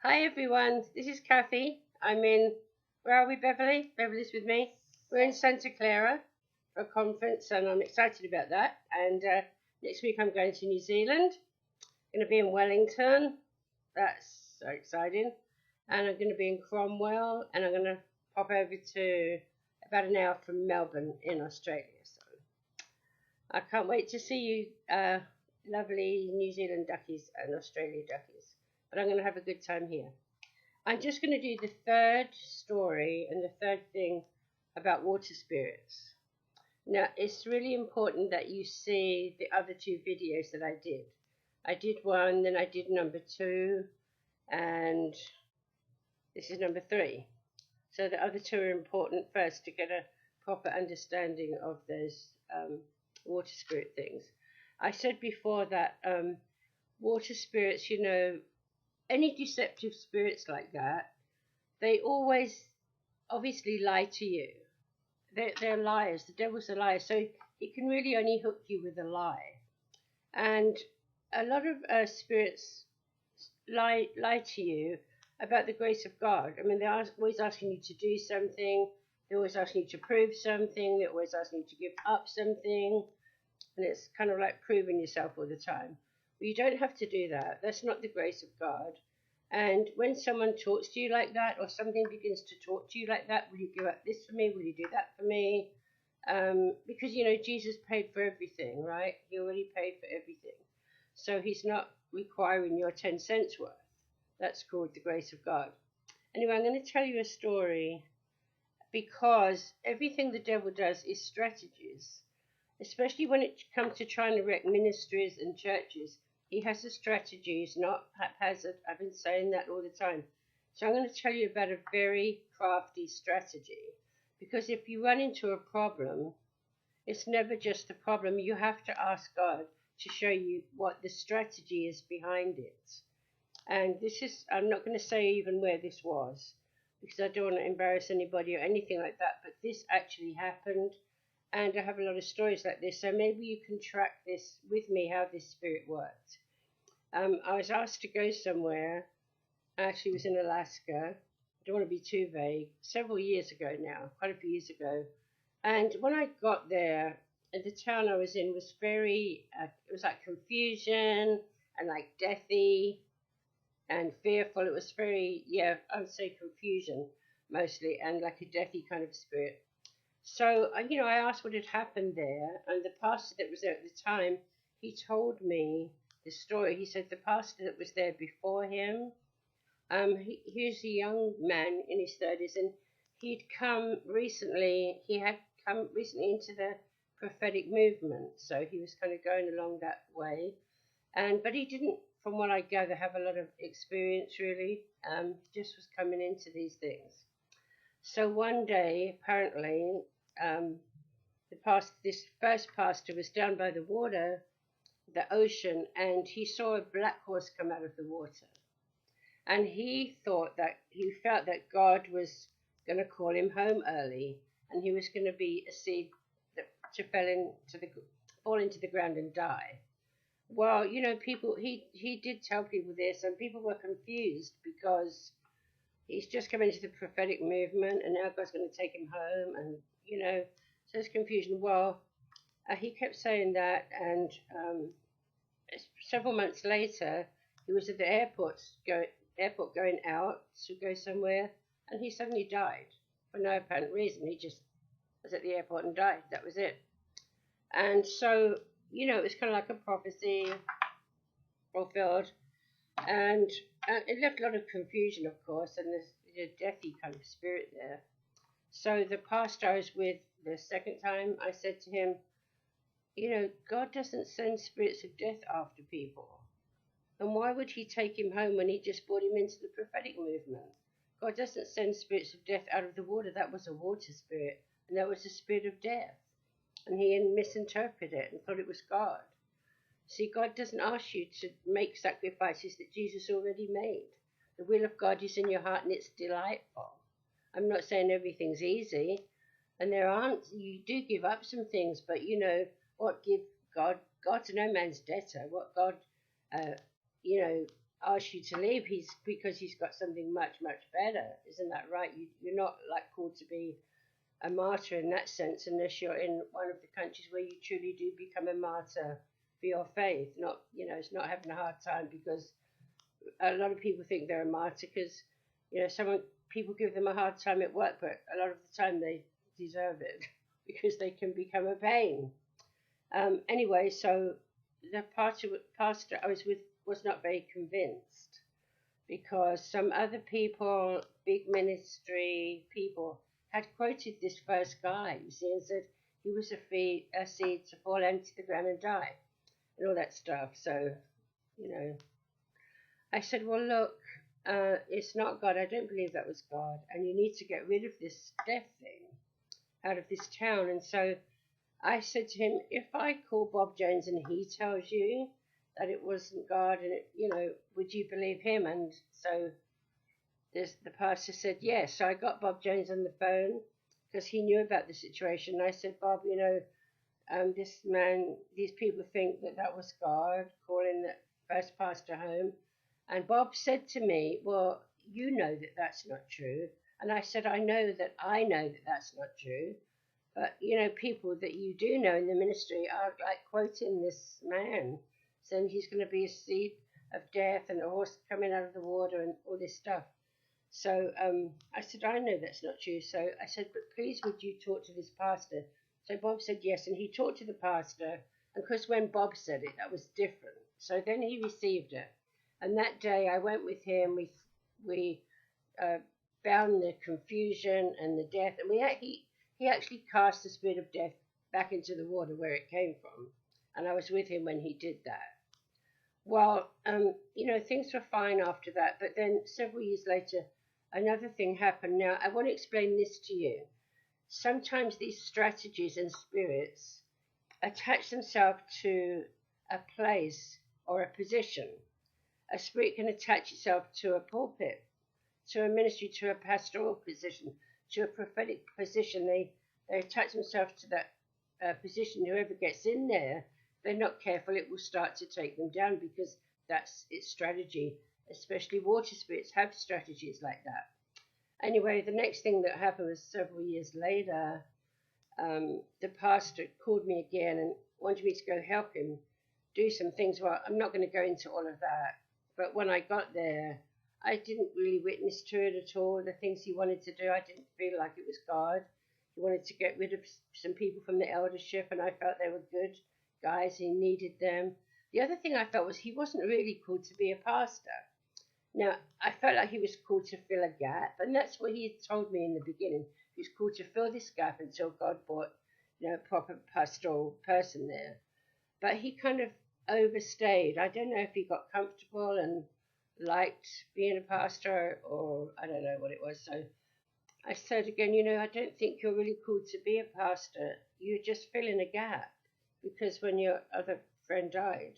Hi everyone, this is Kathy. Where are we, Beverly? Beverly's with me. We're in Santa Clara for a conference and I'm excited about that. And next week I'm going to New Zealand. I'm going to be in Wellington. That's so exciting. And I'm going to be in Cromwell and I'm going to pop over to about an hour from Melbourne in Australia. So I can't wait to see you, lovely New Zealand duckies and Australia duckies. But I'm going to have a good time here. I'm just going to do the third story and the third thing about water spirits. Now, it's really important that you see the other two videos that I did. I did one, then I did number 2, and this is number 3. So the other two are important first to get a proper understanding of those water spirit things. I said before that water spirits, any deceptive spirits like that, they always obviously lie to you. They're liars. The devil's a liar. So he can really only hook you with a lie. And a lot of spirits lie to you about the grace of God. I mean, they're always asking you to do something. They're always asking you to prove something. They're always asking you to give up something. And it's kind of like proving yourself all the time. But you don't have to do that. That's not the grace of God. And when someone talks to you like that, or something begins to talk to you like that, will you give up this for me? Will you do that for me? Because, Jesus paid for everything, right? He already paid for everything. So he's not requiring your 10 cents worth. That's called the grace of God. Anyway, I'm going to tell you a story because everything the devil does is strategies. Especially when it comes to trying to wreck ministries and churches, he has a strategy. He's not haphazard. I've been saying that all the time. So I'm going to tell you about a very crafty strategy. Because if you run into a problem, it's never just a problem. You have to ask God to show you what the strategy is behind it. And I'm not going to say even where this was, because I don't want to embarrass anybody or anything like that. But this actually happened. And I have a lot of stories like this, so maybe you can track this with me, how this spirit worked. I was asked to go somewhere. I actually was in Alaska. I don't want to be too vague. Several years ago now, quite a few years ago. And when I got there, the town I was in was very, it was like confusion and like deathy and fearful. It was very, I would say confusion mostly, and like a deathy kind of spirit. So, I asked what had happened there, and the pastor that was there at the time, he told me the story. He said the pastor that was there before him, he was a young man in his 30s, and he had come recently into the prophetic movement, so he was kind of going along that way, but he didn't, from what I gather, have a lot of experience really, just was coming into these things. So one day, apparently, this first pastor was down by the water, the ocean, and he saw a black horse come out of the water. And he felt that God was going to call him home early, and he was going to be a seed to fall into the ground and die. Well, he did tell people this, and people were confused because he's just come into the prophetic movement, and now God's going to take him home, and so there's confusion. Well, he kept saying that, and several months later, he was at the airport going out to go somewhere, and he suddenly died for no apparent reason. He just was at the airport and died. That was it. And so, it was kind of like a prophecy fulfilled, and it left a lot of confusion, of course, and there's a deathy kind of spirit there. So the pastor I was with the second time, I said to him, God doesn't send spirits of death after people. And why would he take him home when he just brought him into the prophetic movement? God doesn't send spirits of death out of the water. That was a water spirit, and that was a spirit of death. And he misinterpreted it and thought it was God. See, God doesn't ask you to make sacrifices that Jesus already made. The will of God is in your heart and it's delightful. I'm not saying everything's easy, and you do give up some things, but God's no man's debtor. What God, ask you to leave, because he's got something much, much better. Isn't that right? You're not like called to be a martyr in that sense, unless you're in one of the countries where you truly do become a martyr for your faith. Not, it's not having a hard time, because a lot of people think they're a martyr because, people give them a hard time at work, but a lot of the time they deserve it because they can become a pain. Anyway, so the pastor I was with was not very convinced, because some other people, big ministry people, had quoted this first guy, you see, and said he was a seed to fall into the ground and die, and all that stuff. So, I said, well, look, it's not God. I don't believe that was God, and you need to get rid of this death thing out of this town. And so I said to him, if I call Bob Jones and he tells you that it wasn't God, and would you believe him? And so the pastor said yes. So I got Bob Jones on the phone because he knew about the situation. And I said, Bob, this man, these people think that was God calling the first pastor home. And Bob said to me, well, you know that that's not true. And I said, I know that that's not true. But, people that you do know in the ministry are like quoting this man, saying he's going to be a seed of death and a horse coming out of the water and all this stuff. So I said, I know that's not true. So I said, but please would you talk to this pastor? So Bob said yes, and he talked to the pastor. And of course, when Bob said it, that was different. So then he received it. And that day I went with him. We found the confusion and the death. And he actually cast the spirit of death back into the water where it came from. And I was with him when he did that. Well, things were fine after that. But then several years later, another thing happened. Now, I want to explain this to you. Sometimes these strategies and spirits attach themselves to a place or a position. A spirit can attach itself to a pulpit, to a ministry, to a pastoral position, to a prophetic position. They attach themselves to that position. Whoever gets in there, if they're not careful, it will start to take them down, because that's its strategy. Especially water spirits have strategies like that. Anyway, the next thing that happened was several years later, the pastor called me again and wanted me to go help him do some things. Well, I'm not going to go into all of that. But when I got there, I didn't really witness to it at all. The things he wanted to do, I didn't feel like it was God. He wanted to get rid of some people from the eldership, and I felt they were good guys. He needed them. The other thing I felt was he wasn't really called to be a pastor. Now, I felt like he was called to fill a gap, and that's what he had told me in the beginning. He was called to fill this gap until God brought, a proper pastoral person there. But he kind of overstayed. I don't know if he got comfortable and liked being a pastor, or I don't know what it was. So I said again, I don't think you're really called to be a pastor. You're just filling a gap, because when your other friend died.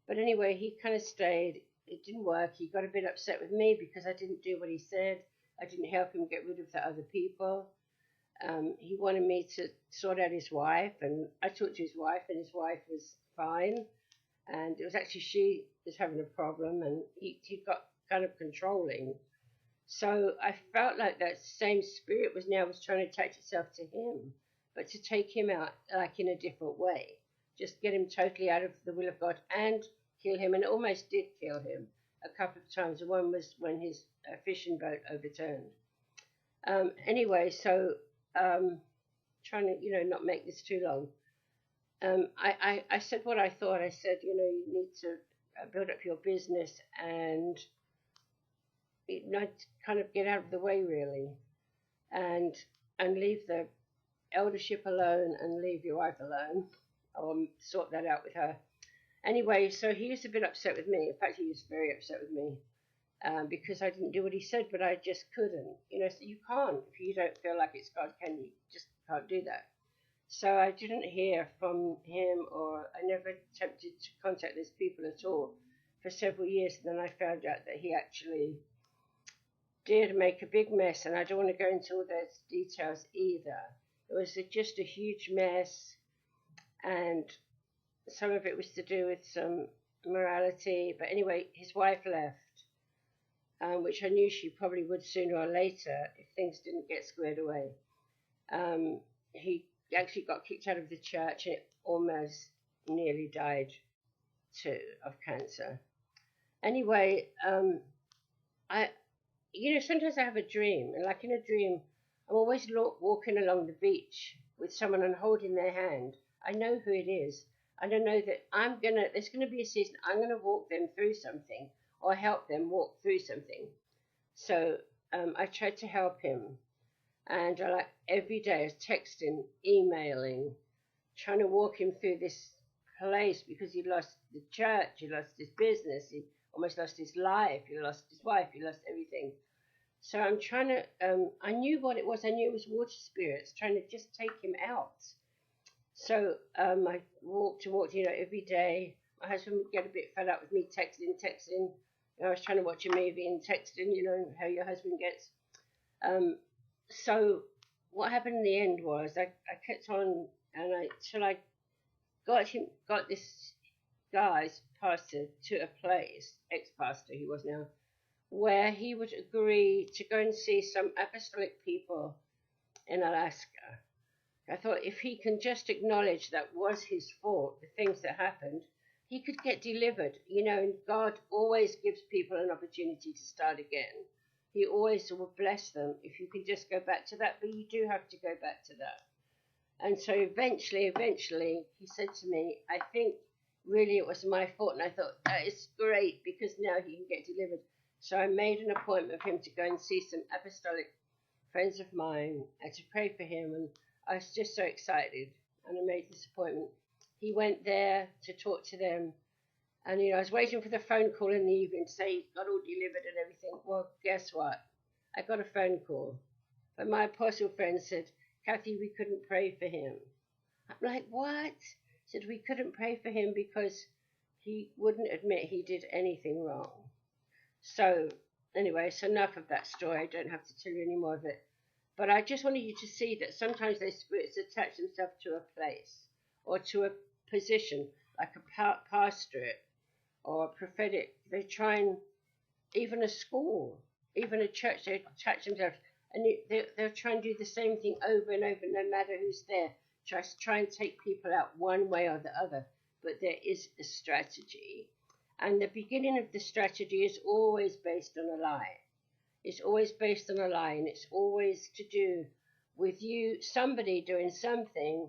But anyway, he kind of stayed. It didn't work. He got a bit upset with me because I didn't do what he said. I didn't help him get rid of the other people. He wanted me to sort out his wife, and I talked to his wife, and his wife was fine. And it was actually she was having a problem, and he got kind of controlling. So I felt like that same spirit was trying to attach itself to him, but to take him out like in a different way. Just get him totally out of the will of God and kill him, and it almost did kill him a couple of times. One was when his fishing boat overturned. Anyway, so trying to, not make this too long. I said what I thought. I said, you need to build up your business and kind of get out of the way, really, and leave the eldership alone and leave your wife alone. I'll sort that out with her. Anyway, so he was a bit upset with me. In fact, he was very upset with me because I didn't do what he said, but I just couldn't. So you can't, if you don't feel like it's God, can you? Just can't do that. So I didn't hear from him, or I never attempted to contact these people at all for several years. And then I found out that he actually did make a big mess, and I don't want to go into all those details either. It was just a huge mess, and some of it was to do with some morality. But anyway, his wife left, which I knew she probably would sooner or later if things didn't get squared away. He actually got kicked out of the church and almost nearly died too of cancer. Anyway, sometimes I have a dream, and like in a dream, I'm always walking along the beach with someone and holding their hand. I know who it is. And I know that there's gonna be a season I'm gonna walk them through something or help them walk through something. So I tried to help him, and I every day I was texting, emailing, trying to walk him through this place because he lost the church, he lost his business, he almost lost his life, he lost his wife, he lost everything. So I'm trying to, I knew what it was. I knew it was water spirits trying to just take him out. So I walked, every day. My husband would get a bit fed up with me texting. I was trying to watch a movie and texting, how your husband gets. So what happened in the end was I kept on, and till I got this guy's pastor to a place, ex-pastor he was now, where he would agree to go and see some apostolic people in Alaska. I thought if he can just acknowledge that was his fault, the things that happened, he could get delivered. And God always gives people an opportunity to start again. He always will bless them if you can just go back to that, but you do have to go back to that. And so eventually, he said to me, I think really it was my fault. And I thought, that is great because now he can get delivered. So I made an appointment for him to go and see some apostolic friends of mine and to pray for him. And I was just so excited. And I made this appointment. He went there to talk to them. And, I was waiting for the phone call in the evening to say he got all delivered and everything. Well, guess what? I got a phone call. But my apostle friend said, Kathy, we couldn't pray for him. I'm like, what? He said, we couldn't pray for him because he wouldn't admit he did anything wrong. So, anyway, it's enough of that story. I don't have to tell you any more of it. But I just wanted you to see that sometimes those spirits attach themselves to a place or to a position, like a pastorate or a prophetic. They try and, even a school, even a church, they attach themselves. And they'll try and do the same thing over and over, no matter who's there. Just try and take people out one way or the other. But there is a strategy. And the beginning of the strategy is always based on a lie. It's always based on a lie, and it's always to do with somebody doing something,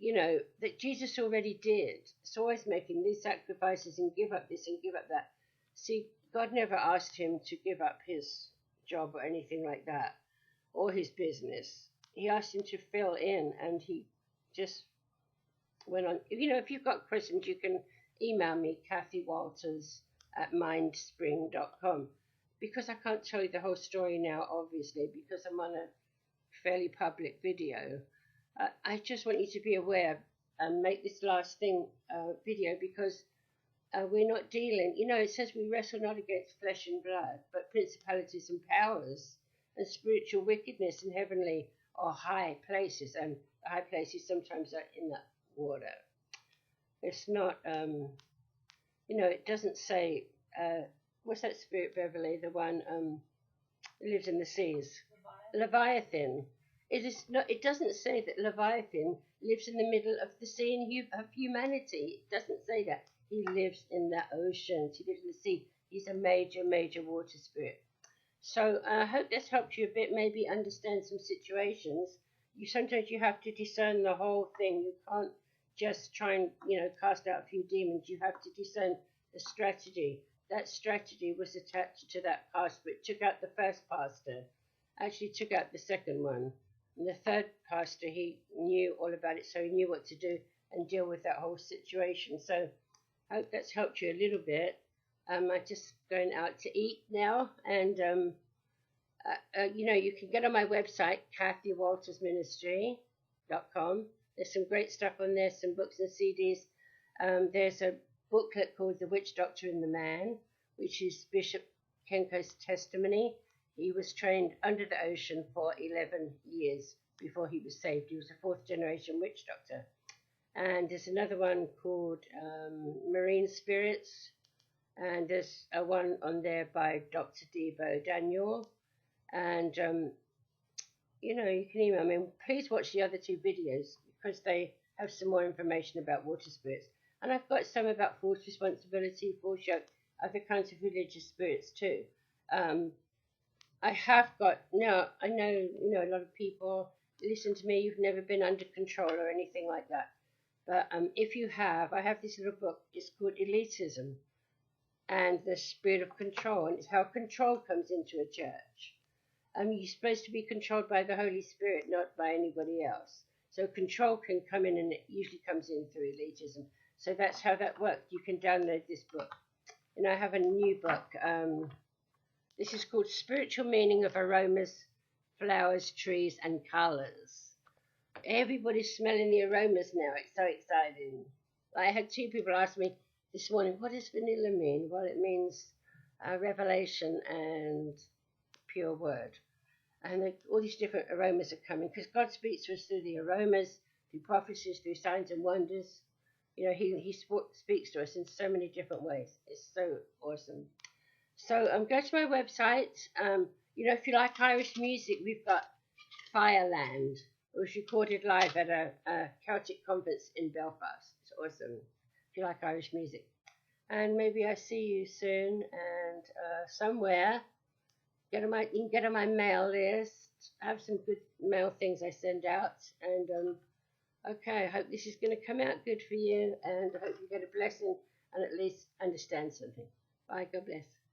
that Jesus already did. It's always making these sacrifices and give up this and give up that. See, God never asked him to give up his job or anything like that, or his business. He asked him to fill in, and he just went on. If you've got questions, you can email me, kathywalters@mindspring.com, because I can't tell you the whole story now, obviously, because I'm on a fairly public video. I just want you to be aware and make this last thing video because we're not dealing. It says we wrestle not against flesh and blood, but principalities and powers and spiritual wickedness in heavenly or high places. And the high places sometimes are in the water. It's not, it doesn't say, what's that spirit, Beverly? The one that lives in the seas. Leviathan. It doesn't say that Leviathan lives in the middle of the sea of humanity. It doesn't say that. He lives in the oceans. He lives in the sea. He's a major, major water spirit. So I hope this helped you a bit, maybe understand some situations. Sometimes you have to discern the whole thing. You can't just try and, cast out a few demons. You have to discern the strategy. That strategy was attached to that pastor. It took out the first pastor. Actually took out the second one. And the third pastor, he knew all about it, so he knew what to do and deal with that whole situation. So I hope that's helped you a little bit. I'm just going out to eat now, and you can get on my website, kathywaltersministry.com. There's some great stuff on there, some books and CDs. There's a booklet called The Witch Doctor and the Man, which is Bishop Kenko's testimony. He was trained under the ocean for 11 years before he was saved. He was a fourth generation witch doctor. And there's another one called Marine Spirits, and there's a one on there by Dr. Debo Daniel. And you know, you can email me. Please watch the other two videos because they have some more information about water spirits. And I've got some about false responsibility, false yoke, other kinds of religious spirits too. I have got, now I know, you know, a lot of people listen to me, you've never been under control or anything like that. But if you have, I have this little book, it's called Elitism and the Spirit of Control, and it's how control comes into a church. You're supposed to be controlled by the Holy Spirit, not by anybody else. So control can come in, and it usually comes in through elitism. So that's how that works. You can download this book. And I have a new book. This is called Spiritual Meaning of Aromas, Flowers, Trees, and Colours. Everybody's smelling the aromas now. It's so exciting. I had two people ask me this morning, what does vanilla mean? Well, it means revelation and pure word. And all these different aromas are coming because God speaks to us through the aromas, through prophecies, through signs and wonders. You know, he speaks to us in so many different ways. It's so awesome. So go to my website. You know, if you like Irish music, we've got Fireland. It was recorded live at a Celtic conference in Belfast. It's awesome if you like Irish music. And maybe I see you soon and somewhere. You can get on my mail list. I have some good mail things I send out. And okay, I hope this is going to come out good for you. And I hope you get a blessing and at least understand something. Bye. God bless.